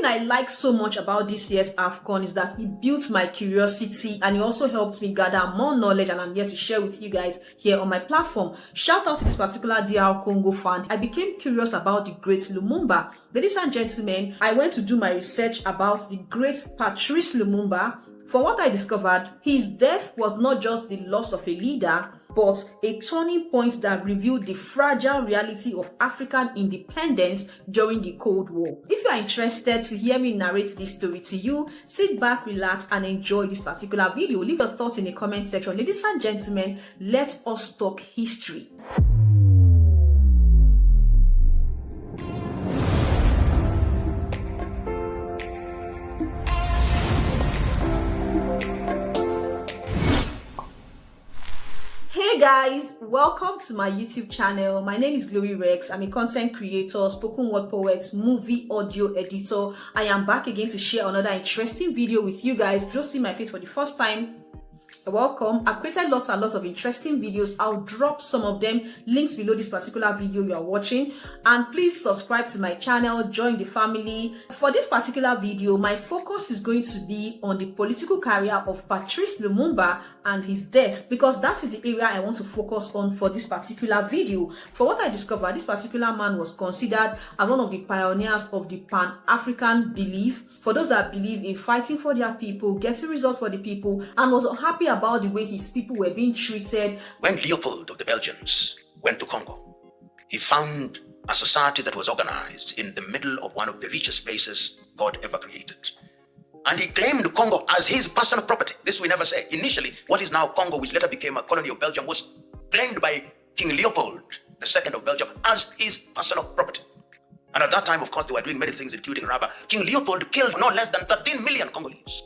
thing I like so much about this year's AFCON is that it built my curiosity and it also helped me gather more knowledge, and I'm here to share with you guys here on my platform. Shout out to this particular DR Congo fan. I became curious about the great Lumumba. Ladies and gentlemen, I went to do my research about the great Patrice Lumumba. From what I discovered, his death was not just the loss of a leader, but a turning point that revealed the fragile reality of African independence during the Cold War. If you are interested to hear me narrate this story to you, sit back, relax, and enjoy this particular video. Leave your thoughts in the comment section. Ladies and gentlemen, let us talk history. Hey guys, welcome to my YouTube channel. My name is Glory Rex. I'm a content creator, spoken word poet, movie audio editor. I am back again to share another interesting video with you guys. Just see my face for the first time, welcome. I've created lots and lots of interesting videos. I'll drop some of them links below this particular video you are watching, and please subscribe to my channel, join the family. For this particular video, my focus is going to be on the political career of Patrice Lumumba and his death, because that is the area I want to focus on for this particular video. For what I discovered, this particular man was considered as one of the pioneers of the Pan-African belief, for those that believe in fighting for their people, getting results for the people, and was unhappy about the way his people were being treated. When Leopold of the Belgians went to Congo, he found a society that was organized in the middle of one of the richest places God ever created. And he claimed Congo as his personal property. This we never say. Initially, what is now Congo, which later became a colony of Belgium, was claimed by King Leopold II of Belgium as his personal property. And at that time, of course, they were doing many things, including robber. King Leopold killed no less than 13 million Congolese.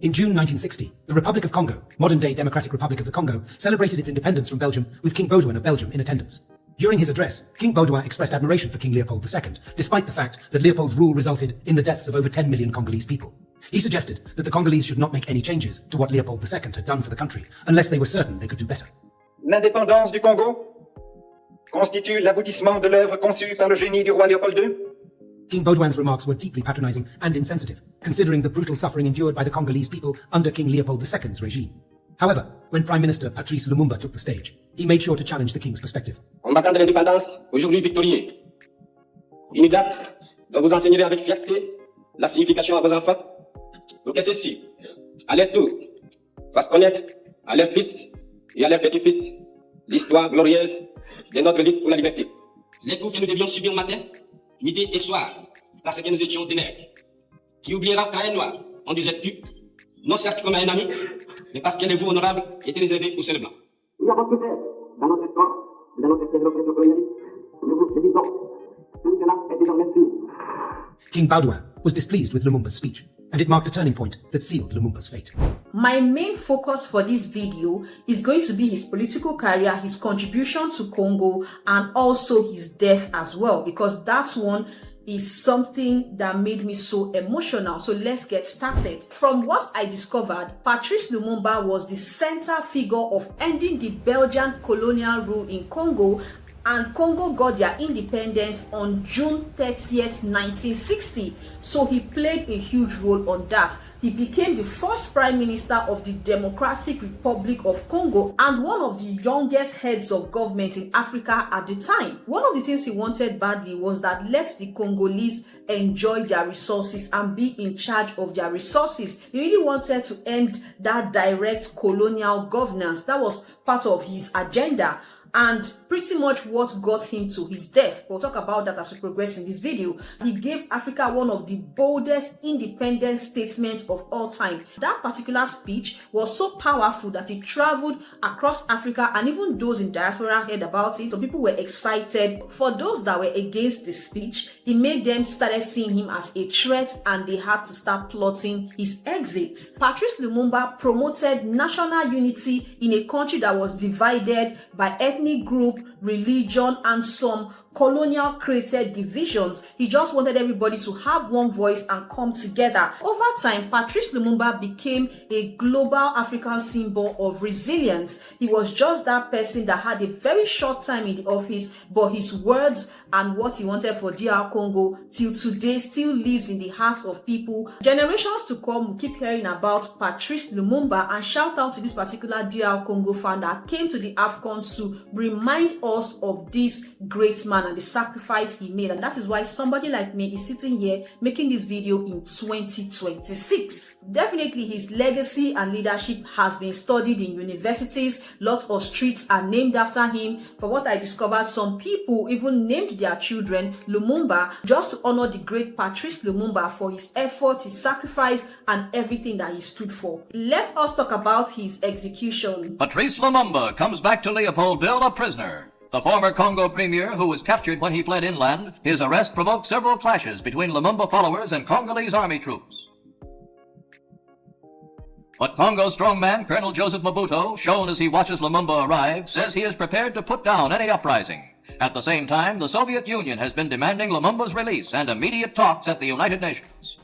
In June 1960, the Republic of Congo, modern-day Democratic Republic of the Congo, celebrated its independence from Belgium with King Baudouin of Belgium in attendance. During his address, King Baudouin expressed admiration for King Leopold II, despite the fact that Leopold's rule resulted in the deaths of over 10 million Congolese people. He suggested that the Congolese should not make any changes to what Leopold II had done for the country, unless they were certain they could do better. L'indépendance du Congo constitue l'aboutissement de l'œuvre conçue par le génie du roi Léopold II. King Baudouin's remarks were deeply patronizing and insensitive, considering the brutal suffering endured by the Congolese people under King Leopold II's regime. However, when Prime Minister Patrice Lumumba took the stage, he made sure to challenge the king's perspective. Combattant de l'indépendance, aujourd'hui victorieux. Une date dont vous enseignerez avec fierté la signification à vos enfants, pour que ceux-ci, à leur tour, fassent connaître à leurs fils et à leurs petits-fils l'histoire glorieuse de notre lutte pour la liberté. Les coups que nous devions subir matin, midi et soir, parce que nous étions des nègres. Qui oubliera qu'à un noir, on disait tu, non certes comme à un ami, mais parce que les vous honorables étaient réservés aux seuls blancs. Il y a beaucoup dans notre histoire, dans notre développement colonialiste. Nous vous disons, tout cela est désormais fini. King Baudouin was displeased with Lumumba's speech, and it marked a turning point that sealed Lumumba's fate. My main focus for this video is going to be his political career, his contribution to Congo, and also his death as well, because that one is something that made me so emotional. So let's get started. From what I discovered, Patrice Lumumba was the center figure of ending the Belgian colonial rule in Congo, and Congo got their independence on June 30th, 1960. So he played a huge role on that. He became the first prime minister of the Democratic Republic of Congo and one of the youngest heads of government in Africa at the time. One of the things he wanted badly was that let the Congolese enjoy their resources and be in charge of their resources. He really wanted to end that direct colonial governance. That was part of his agenda, and pretty much what got him to his death. We'll talk about that as we progress in this video. He gave Africa one of the boldest independence statements of all time. That particular speech was so powerful that it traveled across Africa, and even those in diaspora heard about it. So people were excited. For those that were against the speech, it made them started seeing him as a threat, and they had to start plotting his exit. Patrice Lumumba promoted national unity in a country that was divided by ethnic group, religion, and some colonial created divisions. He just wanted everybody to have one voice and come together. Over time, Patrice Lumumba became a global African symbol of resilience. He was just that person that had a very short time in the office, but his words and what he wanted for DR Congo till today still lives in the hearts of people. Generations to come will keep hearing about Patrice Lumumba, and shout out to this particular DR Congo fan that came to the AFCON to remind us of this great man and the sacrifice he made. And that is why somebody like me is sitting here making this video in 2026. Definitely his legacy and leadership has been studied in universities. Lots of streets are named after him. From what I discovered, some people even named their children Lumumba just to honor the great Patrice Lumumba for his effort, his sacrifice, and everything that he stood for. Let us talk about his execution. Patrice Lumumba comes back to Leopoldville a prisoner. The former Congo premier, who was captured when he fled inland, his arrest provoked several clashes between Lumumba followers and Congolese army troops. But Congo's strongman, Colonel Joseph Mobutu, shown as he watches Lumumba arrive, says he is prepared to put down any uprising. At the same time, the Soviet Union has been demanding Lumumba's release and immediate talks at the United Nations.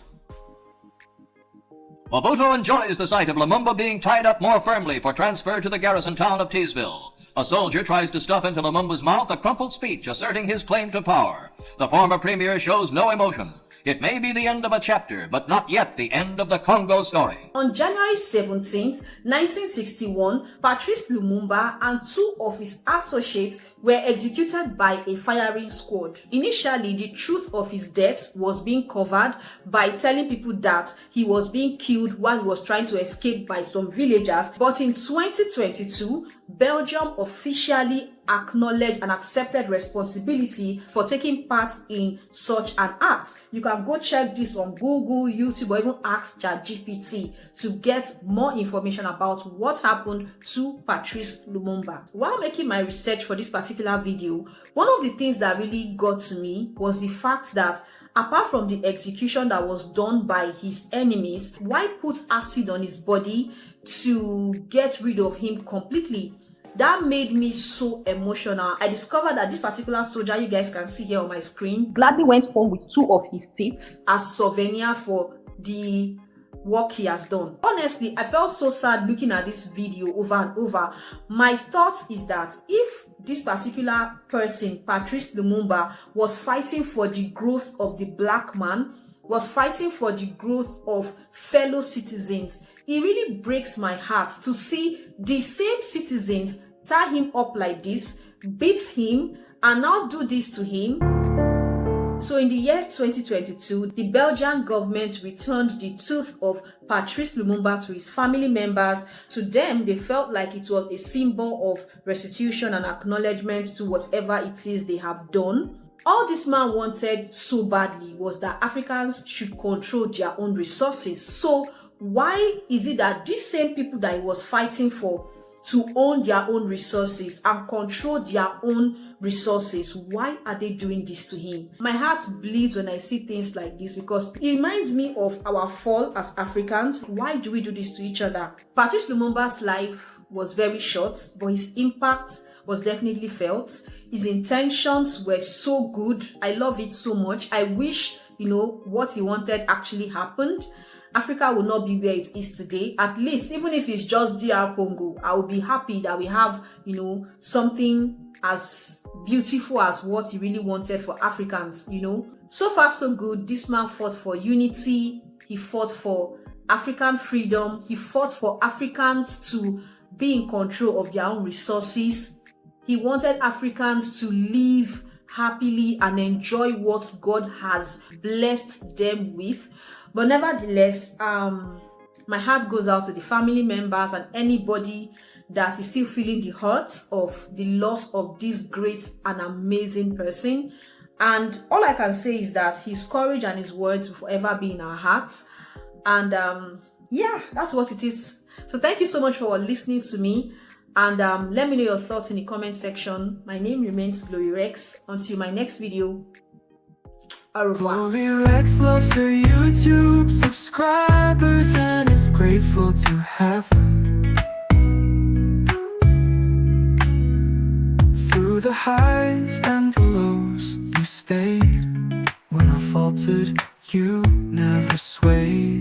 Mobutu enjoys the sight of Lumumba being tied up more firmly for transfer to the garrison town of Teesville. A soldier tries to stuff into Lumumba's mouth a crumpled speech asserting his claim to power. The former premier shows no emotion. It may be the end of a chapter, but not yet the end of the Congo story. On January 17th, 1961, Patrice Lumumba and two of his associates were executed by a firing squad. Initially, the truth of his death was being covered by telling people that he was being killed while he was trying to escape by some villagers. But in 2022, Belgium officially acknowledged and accepted responsibility for taking part in such an act. You can go check this on Google, YouTube, or even ask ChatGPT to get more information about what happened to Patrice Lumumba. While making my research for this particular video, one of the things that really got to me was the fact that apart from the execution that was done by his enemies, why put acid on his body to get rid of him completely? That made me so emotional. I discovered that this particular soldier, you guys can see here on my screen, gladly went home with two of his teeth as souvenir for the work he has done. Honestly, I felt so sad looking at this video over and over. My thought is that if this particular person, Patrice Lumumba, was fighting for the growth of the black man, was fighting for the growth of fellow citizens, it really breaks my heart to see the same citizens tie him up like this, beat him, and now do this to him. So in the year 2022, the Belgian government returned the tooth of Patrice Lumumba to his family members. To them, they felt like it was a symbol of restitution and acknowledgement to whatever it is they have done. All this man wanted so badly was that Africans should control their own resources. So why is it that these same people that he was fighting for to own their own resources and control their own resources, why are they doing this to him? My heart bleeds when I see things like this because it reminds me of our fall as Africans. Why do we do this to each other? Patrice Lumumba's life was very short, but his impact was definitely felt. His intentions were so good. I love it so much. I wish, what he wanted actually happened. Africa will not be where it is today. At least, even if it's just DR Congo, I will be happy that we have, something as beautiful as what he really wanted for Africans, So far, so good. This man fought for unity. He fought for African freedom. He fought for Africans to be in control of their own resources. He wanted Africans to live happily and enjoy what God has blessed them with. But nevertheless, my heart goes out to the family members and anybody that is still feeling the hurt of the loss of this great and amazing person. And all I can say is that his courage and his words will forever be in our hearts. And yeah, that's what it is. So thank you so much for listening to me. And let me know your thoughts in the comment section. My name remains Glory Rex. Until my next video. Au revoir. Glory Rex loves her YouTube subscribers and is grateful to have them. Through the highs and the lows, stayed. When I faltered, you never swayed.